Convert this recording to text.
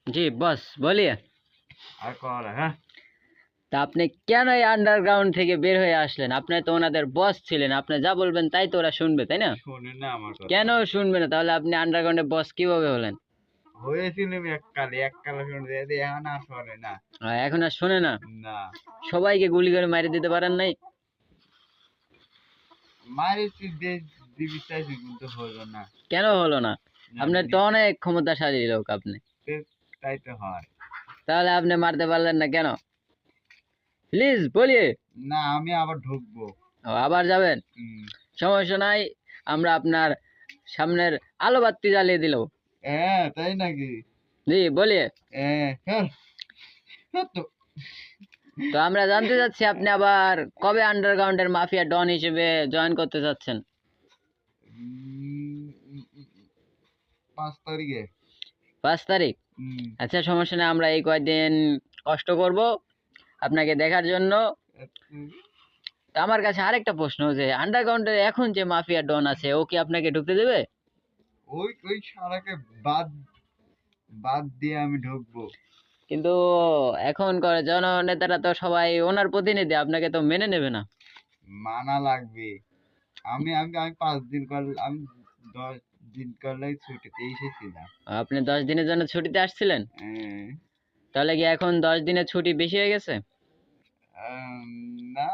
जी boss बोलिए। আর call হ্যাঁ তা আপনি কেন এই আন্ডারগ্রাউন্ড থেকে বের হয়ে আসলেন? আপনি তো ওনাদের বস ছিলেন, আপনি যা বলবেন তাই তো ওরা শুনবে, তাই না? শোনেন না আমার কথা কেন শুনবে না? তাহলে আপনি আন্ডারগ্রাউন্ডের বস কিভাবে হলেন? হয়েছিলাম এককালে শুনতে এখন আর শোনে না এখন আর শোনে না? না সবাইকে গুলি করে মারি দিতে পারেন নাই? মারিছি দিবি চাইছি কিন্তু হলো না কেন হলো না? না আপনার তো অনেক ক্ষমতাশালী লোক আপনি, তাই তো হয় তাহলে আপনি মারতে পারলেন না কেন? প্লিজ বলিয়ে। না আমি আবার ঢুকবো আবার যাবেন? হুম। সমস্যা নাই, আমরা আপনার সামনের আলো বাতি জ্বালিয়ে দিল। হ্যাঁ তাই নাকি জি বলিয়ে। হ্যাঁ হ্যাঁ হ্যাঁ তো তো আমরা জানতে চাচ্ছি আপনি আবার কবে আন্ডারগ্রাউন্ডের মাফিয়া ডন হিসেবে জয়েন করতে চাচ্ছেন? 5 তারিখে 5 তারিখ? হুম। আচ্ছা সমস্যা নেই, আমরা এই কয়দিন কষ্ট করব আপনাকে দেখার জন্য। তো আমার কাছে আরেকটা প্রশ্ন, যে আন্ডারগ্রাউন্ডে এখন যে মাফিয়া ডন আছে ও কি আপনাকে ঢুকতে দেবে? ওই ওই সারাকে বাদ বাদ দিয়ে আমি ঢুকবো কিন্তু এখনকার জননেতারা তো সবাই ওনার প্রতিনিধি, আপনাকে তো মেনে নেবে না। মানা লাগবে আমি আমি আমি 5 দিন আমি 10 দিন করলে ছুটিতে এসেছিলাম আপনি 10 দিনের জন্য ছুটিতে আসছিলেন? হ্যাঁ। তাহলে কি এখন 10 দিনের ছুটি বেশি হয়ে গেছে? না